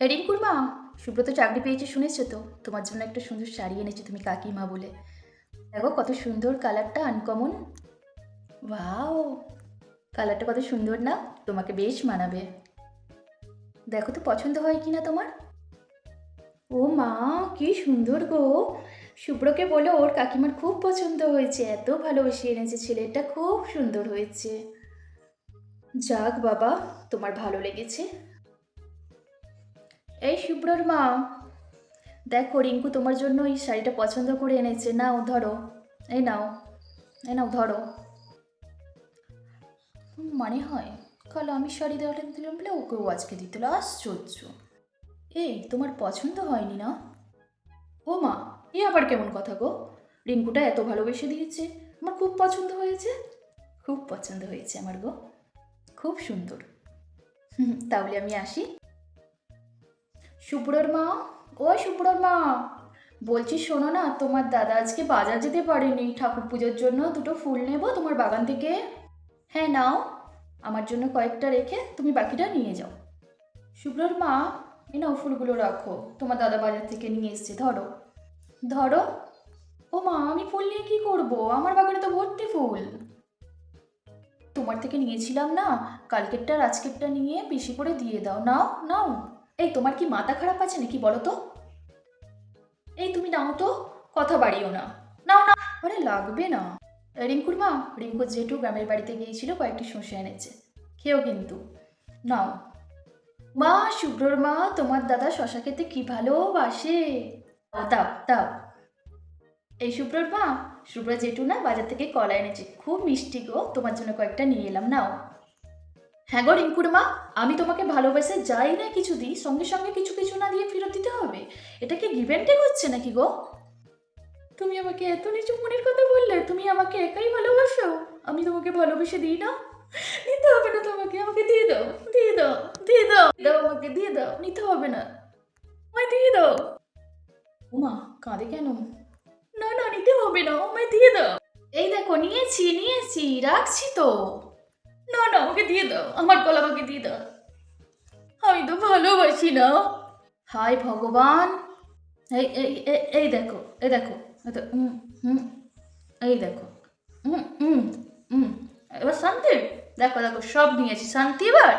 রিঙ্কুর মা, সুব্রত চাকরি পেয়েছে শুনেছো তো? তোমার জন্য একটা সুন্দর শাড়ি এনেছি, তুমি কাকিমা বলে। দেখো কত সুন্দর, কালারটা আনকমন। ওয়াও, কালারটা কত সুন্দর না? তোমাকে বেশ মানাবে। দেখো তো পছন্দ হয় কিনা তোমার। ও মা, কি সুন্দর গো! শুভ্রকে বলো ওর কাকিমার খুব পছন্দ হয়েছে, এত ভালোবেসে এনেছে, ছেলেটা খুব সুন্দর হয়েছে। যাক বাবা, তোমার ভালো লেগেছে। এই শুভ্রর মা, দেখো রিঙ্কু তোমার জন্য এই শাড়িটা পছন্দ করে এনেছে, নাও ধরো। এই নাও, এই নাও ধরো। মানে হয়, কাল আমি শাড়ি দেওয়ালে দিলাম বলে ওকেও আজকে দিতে হলো, আশ্চর্য। এই তোমার পছন্দ হয়নি না? ও মা, এ আবার কেমন কথা গো? রিঙ্কুটা এত ভালোবেসে দিয়েছে, আমার খুব পছন্দ হয়েছে। খুব পছন্দ হয়েছে আমার গো, খুব সুন্দর। তাহলে আমি আসি। শুভ্রর মা, ও শুভ্রর মা, বলছি শোনো না, তোমার দাদা আজকে বাজার যেতে পারেনি, ঠাকুর পুজোর জন্য দুটো ফুল নেব তোমার বাগান থেকে। হ্যাঁ নাও, আমার জন্য কয়েকটা রেখে তুমি বাকিটা নিয়ে যাও। শুভ্রর মা, এ নাও ফুলগুলো রাখো, তোমার দাদা বাজার থেকে নিয়ে এসছে, ধরো। ধরো। ও মা, আমি ফুল নিয়ে কি করব? আমার বাগানে তো ভর্তি ফুল। তোমার থেকে নিয়েছিলাম না, কালকেরটা আর আজকেরটা নিয়ে বেশি করে দিয়ে দাও, নাও নাও। এই তোমার কি মাথা খারাপ আছে নাকি বলো তো? এই তুমি নাও তো, কথা বাড়িও না। নাও না। আরে লাগবে না। রিঙ্কুর মা, রিঙ্কুর জেঠু গ্রামের বাড়িতে গিয়েছিল, কয়েকটি শসা এনেছে, খেও কিন্তু। নাও। মা, শুভ্রর মা, তোমার দাদা শশা খেতে কি ভালোবাসে। ও দাও দাও। এই শুভ্রর মা, শুভ্র জেঠু না বাজার থেকে কলা এনেছে, খুব মিষ্টি গো, তোমার জন্য কয়েকটা নিয়ে এলাম, নাও। হ্যাঁ গো রিঙ্কুর মা, আমি তোমাকে ভালোবেসে যাই না কিছু দিই, সঙ্গে সঙ্গে কিছু কিছু না দিয়ে ফেরত দিতে হবে? এটা কি গিভ অ্যান্ড টেক হচ্ছে নাকি গো? তুমি আমাকে এত নিচু মনের কথা বললে, তুমি আমাকে একাই ভালোবাসো, আমি তোমাকে ভালোবেসে দিই না? নিতে হবে না তোমাকে, আমাকে দিয়ে দাও, দিয়ে দাও, দিয়ে দাও, দাও আমাকে দিয়ে দাও, নিতে হবে না, আমায় দিয়ে দাও। উমা, কাঁদে কেন? না না, নিতে হবে না, আমায় দিয়ে দাও। এই দেখো নিয়েছি নিয়েছি, রাখছি তো। না না, আমাকে দিয়ে দাও, আমার গলা আমাকে দিয়ে দাও, আমি তো ভালোবাসি না। হায় ভগবান। এই এই এই দেখো, এই দেখো, এই তো, হুম, এই দেখো, হুম হুম হুম, এবার শান্তি। দেখো দেখো, সব নিয়েছি, শান্তি এবার।